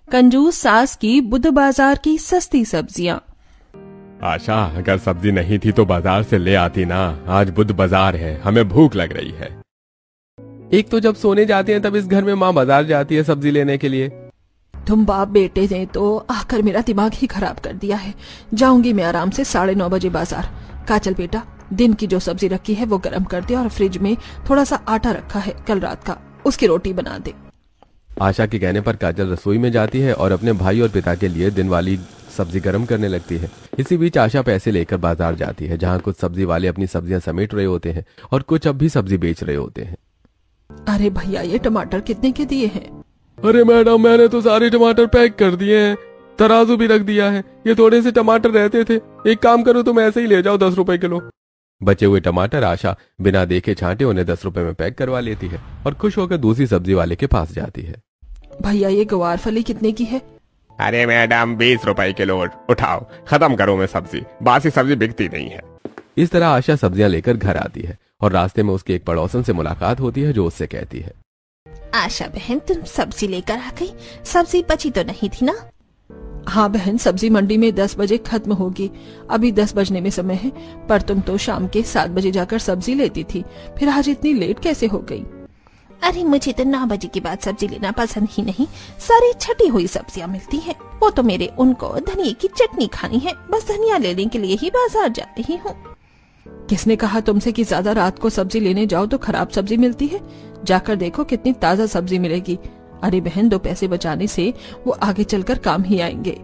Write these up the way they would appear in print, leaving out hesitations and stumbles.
कंजूस सास की बुध बाजार की सस्ती सब्जियां। आशा, अगर सब्जी नहीं थी तो बाजार से ले आती ना। आज बुध बाजार है, हमें भूख लग रही है। एक तो जब सोने जाते हैं तब इस घर में माँ बाजार जाती है सब्जी लेने के लिए। तुम बाप बेटे ने तो आकर मेरा दिमाग ही खराब कर दिया है। जाऊंगी मैं आराम से 9:30 बजे बाजार। काजल बेटा, दिन की जो सब्जी रखी है वो गर्म कर दे और फ्रिज में थोड़ा सा आटा रखा है कल रात का, उसकी रोटी बना दे। आशा के कहने पर काजल रसोई में जाती है और अपने भाई और पिता के लिए दिन वाली सब्जी गर्म करने लगती है। इसी बीच आशा पैसे लेकर बाजार जाती है, जहाँ कुछ सब्जी वाले अपनी सब्जियां समेट रहे होते हैं और कुछ अब भी सब्जी बेच रहे होते हैं। अरे भैया, ये टमाटर कितने के दिए हैं? अरे मैडम, मैंने तो सारे टमाटर पैक कर दिए हैं, तराजू भी रख दिया है। ये थोड़े से टमाटर रहते थे, एक काम करो तुम ऐसे ही ले जाओ 10 रुपए किलो। बचे हुए टमाटर आशा बिना देखे छांटे उन्हें 10 रुपए में पैक करवा लेती है और खुश होकर दूसरी सब्जी वाले के पास जाती है। भैया, ये गवार फली कितने की है? अरे मैडम, 20 रुपए किलो। उठाओ, खत्म करो मैं सब्जी, बासी सब्जी बिकती नहीं है। इस तरह आशा सब्जियां लेकर घर आती है और रास्ते में उसकी एक पड़ोसन से मुलाकात होती है जो उससे कहती है, आशा बहन, तुम सब्जी लेकर आ गई? सब्जी बची तो नहीं थी ना? हाँ बहन, सब्जी मंडी में 10 बजे खत्म होगी। अभी 10 बजने में समय है, पर तुम तो शाम के 7 बजे जाकर सब्जी लेती थी, फिर आज इतनी लेट कैसे हो गई? अरे मुझे तो 9 बजे के बाद सब्जी लेना पसंद ही नहीं। सारी छटी हुई सब्जियां मिलती हैं। वो तो मेरे उनको धनिया की चटनी खानी है, बस धनिया लेने के लिए ही बाजार जा रही हूँ। किसने कहा तुमसे कि ज्यादा रात को सब्जी लेने जाओ तो खराब सब्जी मिलती है? जाकर देखो कितनी ताजा सब्जी मिलेगी। अरे बहन, 2 पैसे बचाने से वो आगे चलकर काम ही आएंगे।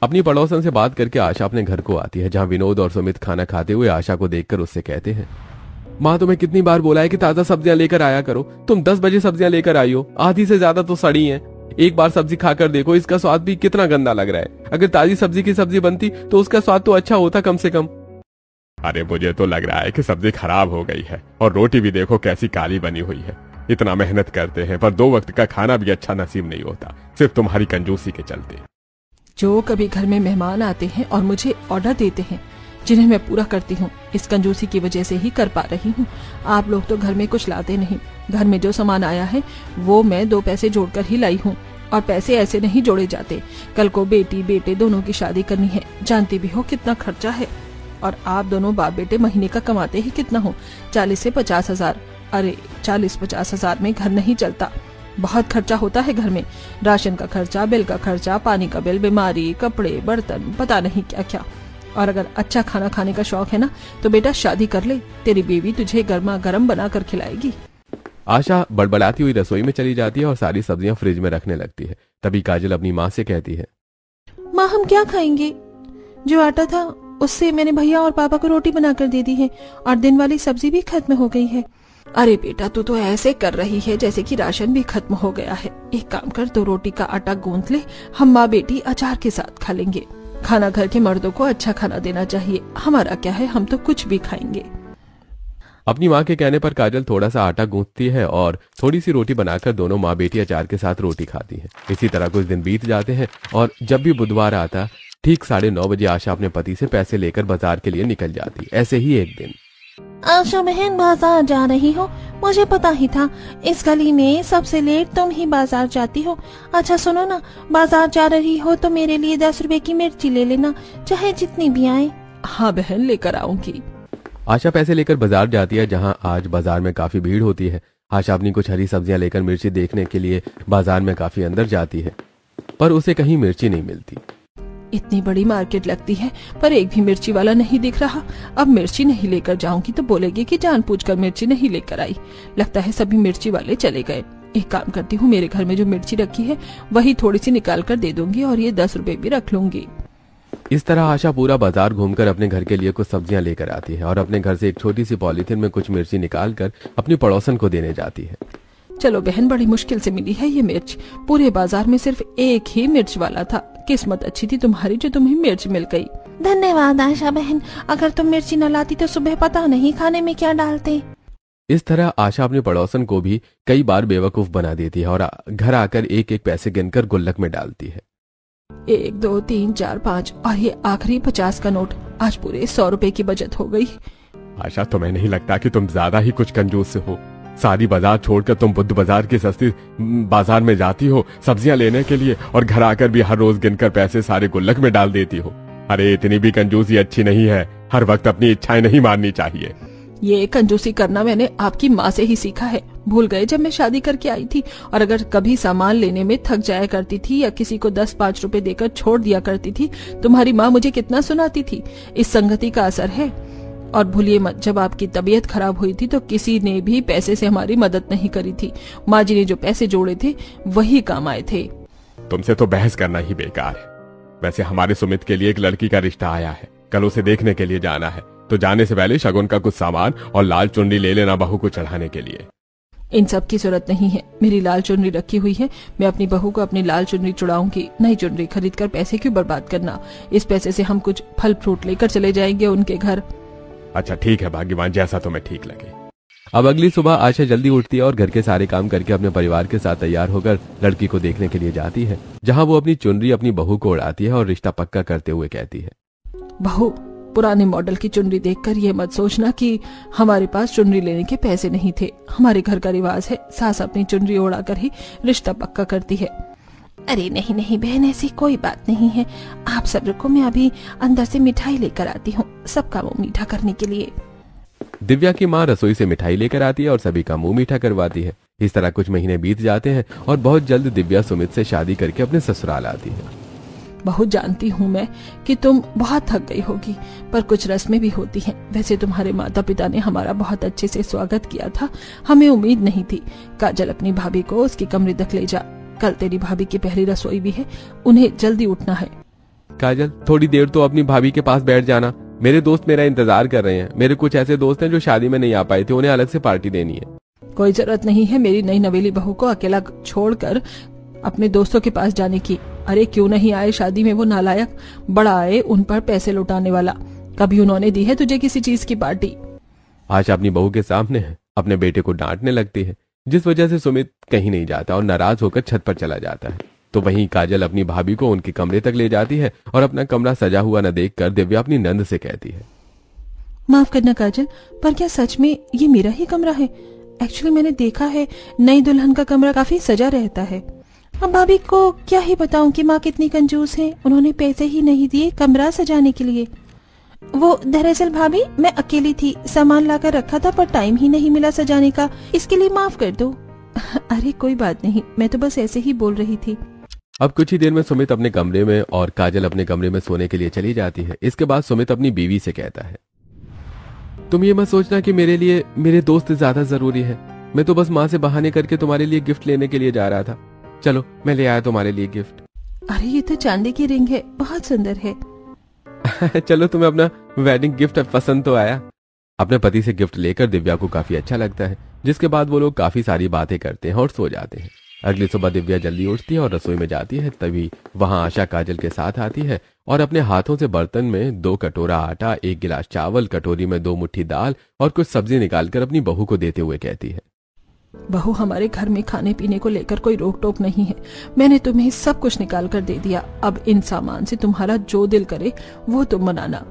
अपनी पड़ोसन से बात करके आशा अपने घर को आती है, जहाँ विनोद और सुमित खाना खाते हुए आशा को देखकर उससे कहते हैं, माँ तुम्हें कितनी बार बोला है कि ताजा सब्जियां लेकर आया करो। तुम 10 बजे सब्जियां लेकर आई हो, आधी से ज्यादा तो सड़ी हैं। एक बार सब्जी खाकर देखो, इसका स्वाद भी कितना गंदा लग रहा है। अगर ताजी सब्जी की सब्जी बनती तो उसका स्वाद तो अच्छा होता कम से कम। अरे मुझे तो लग रहा है कि सब्जी खराब हो गई है, और रोटी भी देखो कैसी काली बनी हुई है। इतना मेहनत करते हैं पर 2 वक्त का खाना भी अच्छा नसीब नहीं होता, सिर्फ तुम्हारी कंजूसी के चलते। जो कभी घर में मेहमान आते हैं और मुझे ऑर्डर देते हैं, जिन्हें मैं पूरा करती हूँ, इस कंजूसी की वजह से ही कर पा रही हूँ। आप लोग तो घर में कुछ लाते नहीं। घर में जो सामान आया है वो मैं 2 पैसे जोड़कर ही लाई हूँ, और पैसे ऐसे नहीं जोड़े जाते। कल को बेटी बेटे दोनों की शादी करनी है, जानती भी हो कितना खर्चा है। और आप दोनों बाप बेटे महीने का कमाते ही कितना हो? 40 से 50 हजार। अरे 40-50 हजार में घर नहीं चलता, बहुत खर्चा होता है घर में। राशन का खर्चा, बिल का खर्चा, पानी का बिल, बीमारी, कपड़े, बर्तन, पता नहीं क्या क्या। और अगर अच्छा खाना खाने का शौक है ना तो बेटा शादी कर ले, तेरी बीवी तुझे गर्मा गर्म बना कर खिलाएगी। आशा बड़बड़ाती हुई रसोई में चली जाती है और सारी सब्जियां फ्रिज में रखने लगती है। तभी काजल अपनी माँ से कहती है, माँ हम क्या खाएंगे? जो आटा था उससे मैंने भैया और पापा को रोटी बनाकर दे दी है, और दिन वाली सब्जी भी खत्म हो गई है। अरे बेटा, तू तो ऐसे कर रही है जैसे कि राशन भी खत्म हो गया है। एक काम कर, 2 रोटी का आटा गूंथ ले, हम माँ बेटी अचार के साथ खा लेंगे। खाना घर के मर्दों को अच्छा खाना देना चाहिए, हमारा क्या है, हम तो कुछ भी खाएंगे। अपनी माँ के कहने पर काजल थोड़ा सा आटा गूंथती है और थोड़ी सी रोटी बनाकर दोनों माँ बेटी अचार के साथ रोटी खाती हैं। इसी तरह कुछ दिन बीत जाते हैं और जब भी बुधवार आता, ठीक 9:30 बजे आशा अपने पति से पैसे लेकर बाजार के लिए निकल जाती। ऐसे ही एक दिन, आशा बहन बाजार जा रही हो? मुझे पता ही था, इस गली में सबसे लेट तुम ही बाजार जाती हो। अच्छा सुनो ना, बाजार जा रही हो तो मेरे लिए 10 रुपए की मिर्ची ले लेना, चाहे जितनी भी आए। हाँ बहन, लेकर आऊंगी। आशा पैसे लेकर बाजार जाती है, जहाँ आज बाजार में काफी भीड़ होती है। आशा अपनी कुछ हरी सब्जियां लेकर मिर्ची देखने के लिए बाजार में काफी अंदर जाती है, पर उसे कहीं मिर्ची नहीं मिलती। इतनी बड़ी मार्केट लगती है पर एक भी मिर्ची वाला नहीं दिख रहा। अब मिर्ची नहीं लेकर जाऊंगी तो बोलेगी कि जानबूझकर मिर्ची नहीं लेकर आई। लगता है सभी मिर्ची वाले चले गए। एक काम करती हूँ, मेरे घर में जो मिर्ची रखी है वही थोड़ी सी निकाल कर दे दूंगी और ये 10 रुपए भी रख लूंगी। इस तरह आशा पूरा बाजार घूमकर अपने घर के लिए कुछ सब्जियां लेकर आती है और अपने घर से एक छोटी सी पॉलीथिन में कुछ मिर्ची निकालकर अपनी पड़ोसन को देने जाती है। चलो बहन, बड़ी मुश्किल से मिली है ये मिर्च। पूरे बाजार में सिर्फ एक ही मिर्च वाला था। किस्मत अच्छी थी तुम्हारी जो तुम्हें मिर्च मिल गई। धन्यवाद आशा बहन, अगर तुम मिर्ची न लाती तो सुबह पता नहीं खाने में क्या डालते। इस तरह आशा अपने पड़ोसन को भी कई बार बेवकूफ बना देती है और घर आकर एक एक पैसे गिनकर गुल्लक में डालती है। 1 2 3 4 5 और ये आखिरी 50 का नोट। आज पूरे 100 रुपए की बचत हो गई। आशा, तुम्हें नहीं लगता कि तुम ज्यादा ही कुछ कंजूस हो? सारी बाजार छोड़कर तुम बुद्ध बाजार की सस्ती बाजार में जाती हो सब्जियां लेने के लिए, और घर आकर भी हर रोज गिनकर पैसे सारे गुल्लक में डाल देती हो। अरे इतनी भी कंजूसी अच्छी नहीं है, हर वक्त अपनी इच्छाएं नहीं माननी चाहिए। ये कंजूसी करना मैंने आपकी माँ से ही सीखा है। भूल गए जब मैं शादी करके आई थी, और अगर कभी सामान लेने में थक जाया करती थी या किसी को 10-5 रुपए देकर छोड़ दिया करती थी, तुम्हारी माँ मुझे कितना सुनाती थी। इस संगति का असर है। और भूलिए मत, जब आपकी तबीयत खराब हुई थी तो किसी ने भी पैसे से हमारी मदद नहीं करी थी। माँ जी ने जो पैसे जोड़े थे वही काम आए थे। तुमसे तो बहस करना ही बेकार है। वैसे हमारे सुमित के लिए एक लड़की का रिश्ता आया है, कल उसे देखने के लिए जाना है, तो जाने से पहले शगुन का कुछ सामान और लाल चुनरी ले लेना बहू को चढ़ाने के लिए। इन सब की जरूरत नहीं है, मेरी लाल चुनरी रखी हुई है। मैं अपनी बहू को अपनी लाल चुनरी चुड़ाऊंगी। नई चुनरी खरीद कर पैसे क्यों बर्बाद करना। इस पैसे से हम कुछ फल फ्रूट लेकर चले जाएंगे उनके घर। अच्छा ठीक है भाग्यवान, जैसा तुम्हें ठीक लगे। अब अगली सुबह आशा जल्दी उठती है और घर के सारे काम करके अपने परिवार के साथ तैयार होकर लड़की को देखने के लिए जाती है, जहां वो अपनी चुनरी अपनी बहू को उड़ाती है और रिश्ता पक्का करते हुए कहती है, बहू, पुराने मॉडल की चुनरी देखकर ये मत सोचना कि हमारे पास चुनरी लेने के पैसे नहीं थे। हमारे घर का रिवाज है, सास अपनी चुनरी उड़ाकर ही रिश्ता पक्का करती है। अरे नहीं नहीं बहन, ऐसी कोई बात नहीं है। आप सब रुको, मैं अभी अंदर से मिठाई लेकर आती हूँ सबका मुंह मीठा करने के लिए। दिव्या की माँ रसोई से मिठाई लेकर आती है और सभी का मुंह मीठा करवाती है। इस तरह कुछ महीने बीत जाते हैं और बहुत जल्द दिव्या सुमित से शादी करके अपने ससुराल आती है। बहुत जानती हूँ मैं कि तुम बहुत थक गई होगी, पर कुछ रस्में भी होती हैं। वैसे तुम्हारे माता पिता ने हमारा बहुत अच्छे से स्वागत किया था, हमें उम्मीद नहीं थी। काजल, अपनी भाभी को उसके कमरे तक ले जा। कल तेरी भाभी की पहली रसोई भी है, उन्हें जल्दी उठना है। काजल, थोड़ी देर तो अपनी भाभी के पास बैठ जाना। मेरे दोस्त मेरा इंतजार कर रहे हैं। मेरे कुछ ऐसे दोस्त हैं जो शादी में नहीं आ पाए थे, उन्हें अलग से पार्टी देनी है। कोई जरूरत नहीं है मेरी नई नवेली बहू को अकेला छोड़कर अपने दोस्तों के पास जाने की। अरे क्यों नहीं आए शादी में वो नालायक, बड़ा आए उन पर पैसे लुटाने वाला। कभी उन्होंने दी है तुझे किसी चीज की पार्टी? आशा अपनी बहू के सामने है, अपने बेटे को डांटने लगती है, जिस वजह से सुमित कहीं नहीं जाता और नाराज होकर छत पर चला जाता है। तो वहीं काजल अपनी भाभी को उनके कमरे तक ले जाती है और अपना कमरा सजा हुआ न देखकर दिव्या अपनी नंद से कहती है, माफ करना काजल, पर क्या सच में ये मेरा ही कमरा है? एक्चुअली मैंने देखा है नई दुल्हन का कमरा काफी सजा रहता है। अब भाभी को क्या ही बताऊं कि माँ कितनी कंजूस है, उन्होंने पैसे ही नहीं दिए कमरा सजाने के लिए। वो दरअसल भाभी मैं अकेली थी, सामान लाकर रखा था पर टाइम ही नहीं मिला सजाने का, इसके लिए माफ कर दो। अरे कोई बात नहीं, मैं तो बस ऐसे ही बोल रही थी। अब कुछ ही देर में सुमित अपने कमरे में और काजल अपने कमरे में सोने के लिए चली जाती है। इसके बाद सुमित अपनी बीवी से कहता है, तुम ये मत सोचना कि मेरे लिए मेरे दोस्त ज्यादा जरूरी है। मैं तो बस माँ से बहाने करके तुम्हारे लिए गिफ्ट लेने के लिए जा रहा था। चलो मैं ले आया तुम्हारे लिए गिफ्ट। अरे ये तो चांदी की रिंग है, बहुत सुंदर है। चलो तुम्हें अपना वेडिंग गिफ्ट पसंद तो आया। अपने पति से गिफ्ट लेकर दिव्या को काफी अच्छा लगता है, जिसके बाद वो लोग काफी सारी बातें करते हैं और सो जाते हैं। अगली सुबह दिव्या जल्दी उठती है और रसोई में जाती है। तभी वहां आशा काजल के साथ आती है और अपने हाथों से बर्तन में 2 कटोरा आटा, 1 गिलास चावल, कटोरी में 2 मुट्ठी दाल और कुछ सब्जी निकालकर अपनी बहू को देते हुए कहती है, बहू, हमारे घर में खाने पीने को लेकर कोई रोक टोक नहीं है। मैंने तुम्हें सब कुछ निकाल कर दे दिया। अब इन सामान से तुम्हारा जो दिल करे वो तुम बनाना।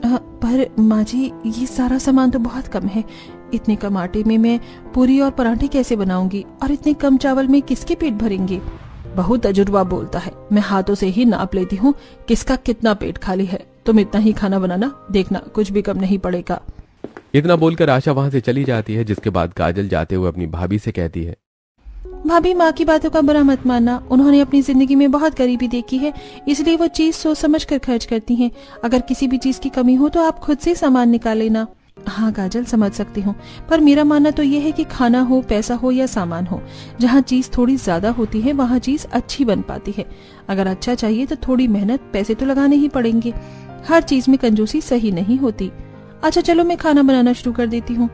पर माँ जी, ये सारा सामान तो बहुत कम है। इतने कम आटे में मैं पूरी और पराठे कैसे बनाऊंगी, और इतने कम चावल में किसके पेट भरेंगे? बहुत तजुर्बा बोलता है, मैं हाथों से ही नाप लेती हूँ किसका कितना पेट खाली है। तुम इतना ही खाना बनाना, देखना कुछ भी कम नहीं पड़ेगा। इतना बोलकर आशा वहां से चली जाती है, जिसके बाद काजल जाते हुए अपनी भाभी से कहती है, भाभी माँ की बातों का बुरा मत मानना, उन्होंने अपनी जिंदगी में बहुत गरीबी देखी है, इसलिए वो चीज सोच समझ कर खर्च करती हैं। अगर किसी भी चीज की कमी हो तो आप खुद से सामान निकाल लेना। हाँ काजल, समझ सकती हूँ, पर मेरा मानना तो ये है कि खाना हो, पैसा हो या सामान हो, जहाँ चीज थोड़ी ज्यादा होती है वहाँ चीज अच्छी बन पाती है। अगर अच्छा चाहिए तो थोड़ी मेहनत, पैसे तो लगाने ही पड़ेंगे। हर चीज में कंजूसी सही नहीं होती। अच्छा चलो मैं खाना बनाना शुरू कर देती हूँ।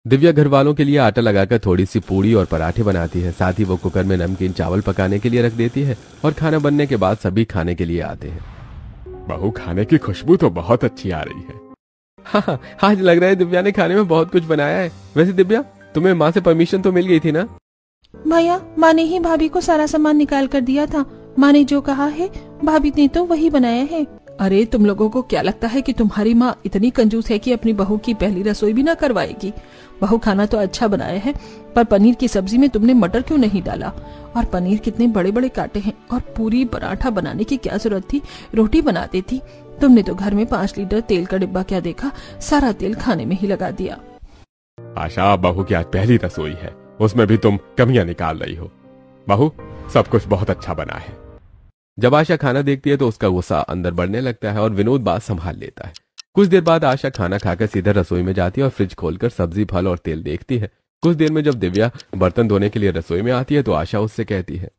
दिव्या घर वालों के लिए आटा लगाकर थोड़ी सी पूड़ी और पराठे बनाती है। साथ ही वो कुकर में नमकीन चावल पकाने के लिए रख देती है और खाना बनने के बाद सभी खाने के लिए आते हैं। बहू, खाने की खुशबू तो बहुत अच्छी आ रही है। हाँ, आज लग रहा है दिव्या ने खाने में बहुत कुछ बनाया है। वैसे दिव्या, तुम्हें माँ से परमिशन तो मिल गई थी ना? भैया, माँ ने ही भाभी को सारा सामान निकाल कर दिया था। माँ ने जो कहा है भाभी ने तो वही बनाया है। अरे तुम लोगों को क्या लगता है कि तुम्हारी माँ इतनी कंजूस है कि अपनी बहू की पहली रसोई भी ना करवाएगी? बहू खाना तो अच्छा बनाए है, पर पनीर की सब्जी में तुमने मटर क्यों नहीं डाला? और पनीर कितने बड़े बड़े काटे हैं, और पूरी पराठा बनाने की क्या जरूरत थी? रोटी बना देती। तुमने तो घर में 5 लीटर तेल का डिब्बा क्या देखा, सारा तेल खाने में ही लगा दिया। आशा, बहू की आज पहली रसोई है, उसमें भी तुम कमियां निकाल रही हो। बहू, सब कुछ बहुत अच्छा बना है। जब आशा खाना देखती है तो उसका गुस्सा अंदर बढ़ने लगता है और विनोद बात संभाल लेता है। कुछ देर बाद आशा खाना खाकर सीधे रसोई में जाती है और फ्रिज खोलकर सब्जी, फल और तेल देखती है। कुछ देर में जब दिव्या बर्तन धोने के लिए रसोई में आती है तो आशा उससे कहती है,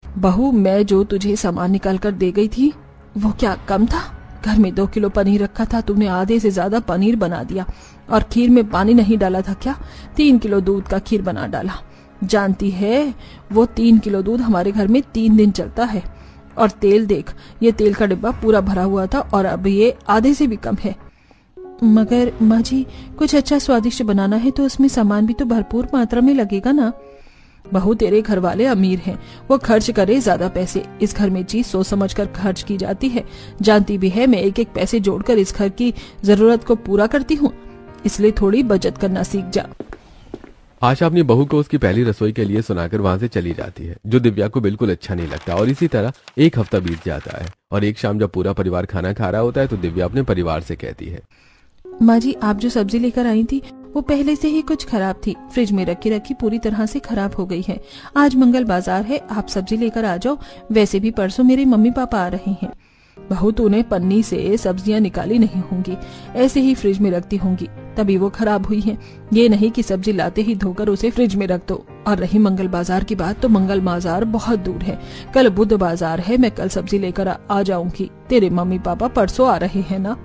बहू, मैं जो तुझे सामान निकाल कर दे गई थी वो क्या कम था? घर में 2 किलो पनीर रखा था, तुमने आधे से ज्यादा पनीर बना दिया। और खीर में पानी नहीं डाला था क्या? 3 किलो दूध का खीर बना डाला। जानती है, वो 3 किलो दूध हमारे घर में 3 दिन चलता है। और तेल देख, ये तेल का डिब्बा पूरा भरा हुआ था और अब ये आधे से भी कम है। मगर माँ जी, कुछ अच्छा स्वादिष्ट बनाना है तो उसमें सामान भी तो भरपूर मात्रा में लगेगा ना। बहू, तेरे घर वाले अमीर हैं, वो खर्च करे ज्यादा पैसे। इस घर में चीज सोच समझ कर खर्च की जाती है। जानती भी है, मैं एक एक पैसे जोड़कर इस घर की जरूरत को पूरा करती हूँ, इसलिए थोड़ी बचत करना सीख जा। आशा अपनी बहू को उसकी पहली रसोई के लिए सुनाकर वहां से चली जाती है, जो दिव्या को बिल्कुल अच्छा नहीं लगता। और इसी तरह एक हफ्ता बीत जाता है और एक शाम जब पूरा परिवार खाना खा रहा होता है तो दिव्या अपने परिवार से कहती है, माँ जी, आप जो सब्जी लेकर आई थी वो पहले से ही कुछ खराब थी, फ्रिज में रखी रखी पूरी तरह से खराब हो गई है। आज मंगल बाजार है, आप सब्जी लेकर आ जाओ। वैसे भी परसों मेरे मम्मी पापा आ रहे हैं। बहू, तूने पन्नी से सब्जियां निकाली नहीं होंगी, ऐसे ही फ्रिज में रखती होंगी, तभी वो खराब हुई हैं। ये नहीं कि सब्जी लाते ही धोकर उसे फ्रिज में रख दो। और रही मंगल बाजार की बात, तो मंगल बाजार बहुत दूर है। कल बुध बाजार है, मैं कल सब्जी लेकर आ जाऊंगी। तेरे मम्मी पापा परसों आ रहे हैं ना।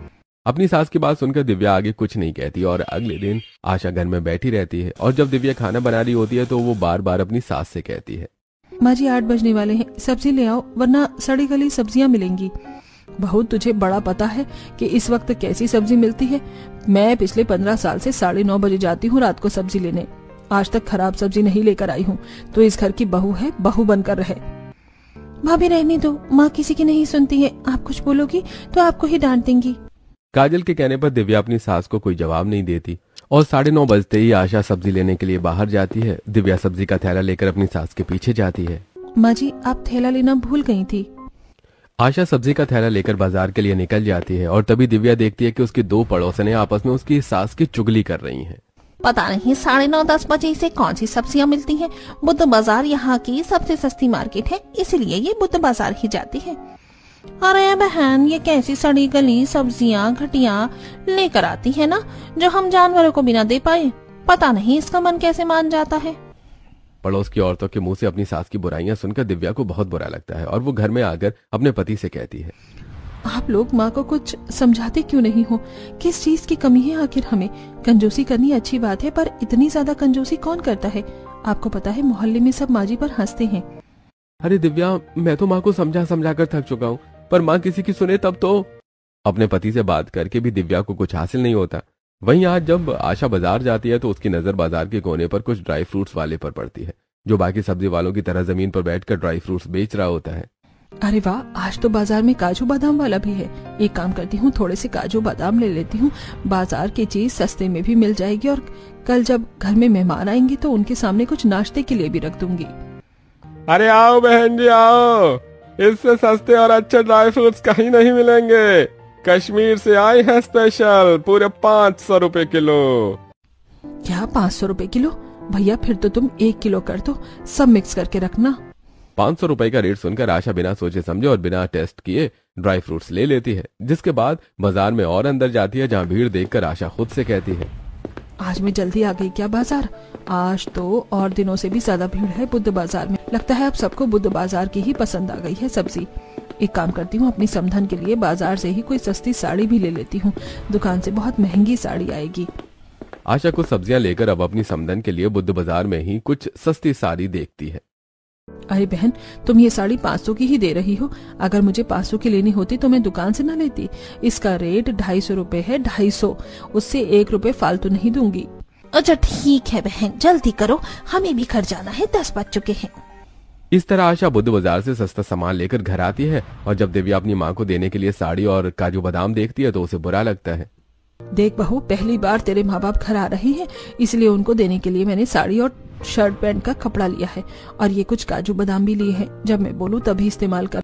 अपनी सास की बात सुनकर दिव्या आगे कुछ नहीं कहती और अगले दिन आशा घर में बैठी रहती है। और जब दिव्या खाना बना रही होती है तो वो बार बार अपनी सास से कहती है, माँ जी, 8 बजने वाले हैं, सब्जी ले आओ वरना सड़ी गली सब्जियां मिलेंगी। बहू, तुझे बड़ा पता है कि इस वक्त कैसी सब्जी मिलती है। मैं पिछले 15 साल से 9:30 बजे जाती हूँ रात को सब्जी लेने। आज तक खराब सब्जी नहीं लेकर आई हूँ। तो इस घर की बहू है, बहू बनकर रहे। भाभी, रहने दो, माँ किसी की नहीं सुनती है। आप कुछ बोलोगी तो आपको ही डांट देंगी। काजल के कहने पर दिव्या अपनी सास को कोई जवाब नहीं देती और 9:30 बजते ही आशा सब्जी लेने के लिए बाहर जाती है। दिव्या सब्जी का थैला लेकर अपनी सास के पीछे जाती है। माँ जी, आप थैला लेना भूल गई थी। आशा सब्जी का थैला लेकर बाजार के लिए निकल जाती है और तभी दिव्या देखती है कि उसकी 2 पड़ोसनें आपस में उसकी सास की चुगली कर रही हैं। पता नहीं 9:30-10 बजे से कौन सी सब्जियां मिलती हैं। बुद्ध बाजार यहाँ की सबसे सस्ती मार्केट है, इसलिए ये बुद्ध बाजार ही जाती है। अरे बहन, ये कैसी सड़ी गली सब्जियां घटिया लेकर आती है ना, जो हम जानवरों को बिना दे पाए। पता नहीं इसका मन कैसे मान जाता है। पड़ोस की औरतों के मुंह से अपनी सास की बुराइयां सुनकर दिव्या को बहुत बुरा लगता है और वो घर में आकर अपने पति से कहती है, आप लोग माँ को कुछ समझाते क्यों नहीं हो? किस चीज की कमी है आखिर हमें? कंजूसी करनी अच्छी बात है, पर इतनी ज्यादा कंजूसी कौन करता है? आपको पता है, मोहल्ले में सब माँ जी पर हंसते हैं। अरे दिव्या, मैं तो माँ को समझा कर थक चुका हूँ, पर माँ किसी की सुने तब तो। अपने पति से बात करके भी दिव्या को कुछ हासिल नहीं होता। वहीं आज जब आशा बाजार जाती है तो उसकी नजर बाजार के कोने पर कुछ ड्राई फ्रूट्स वाले पर पड़ती है, जो बाकी सब्जी वालों की तरह जमीन पर बैठकर ड्राई फ्रूट्स बेच रहा होता है। अरे वाह, आज तो बाजार में काजू बादाम वाला भी है। एक काम करती हूँ, थोड़े से काजू बादाम ले लेती हूँ। बाजार की चीज सस्ते में भी मिल जाएगी और कल जब घर में मेहमान आएंगे तो उनके सामने कुछ नाश्ते के लिए भी रख दूंगी। अरे आओ बहन जी आओ, इससे सस्ते और अच्छे ड्राई फ्रूट्स कहीं नहीं मिलेंगे। कश्मीर से आए हैं स्पेशल, पूरे 500 रुपए किलो। क्या 500 रुपए किलो? भैया, फिर तो तुम 1 किलो कर दो, सब मिक्स करके रखना। 500 रुपए का रेट सुनकर आशा बिना सोचे समझे और बिना टेस्ट किए ड्राई फ्रूट्स ले लेती है, जिसके बाद बाजार में और अंदर जाती है, जहाँ भीड़ देखकर आशा खुद से कहती है, आज मैं जल्दी आ गई क्या बाजार? आज तो और दिनों से भी ज्यादा भीड़ है बुद्ध बाजार में। लगता है अब सबको बुद्ध बाजार की ही पसंद आ गई है सब्जी। एक काम करती हूँ, अपनी समधन के लिए बाजार से ही कोई सस्ती साड़ी भी ले लेती हूँ। दुकान से बहुत महंगी साड़ी आएगी। आशा कुछ सब्जियां लेकर अब अपनी समधन के लिए बुद्ध बाजार में ही कुछ सस्ती साड़ी देखती है। अरे बहन, तुम ये साड़ी 500 की ही दे रही हो। अगर मुझे 500 की लेनी होती तो मैं दुकान से न लेती। इसका रेट 250 रुपए है, 250। उससे 1 रुपए फालतू नहीं दूंगी। अच्छा ठीक है बहन, जल्दी करो, हमें भी घर जाना है, 10 बज चुके हैं। इस तरह आशा बुद्ध बाजार से सस्ता सामान लेकर घर आती है और जब दिव्या अपनी माँ को देने के लिए साड़ी और काजू बादाम देखती है तो उसे बुरा लगता है। देख बहू, पहली बार तेरे माँ बाप घर आ रहे हैं, इसलिए उनको देने के लिए मैंने साड़ी और शर्ट पैंट का कपड़ा लिया है और ये कुछ काजू बादाम भी लिए हैं। जब मैं बोलूँ तभी इस्तेमाल कर।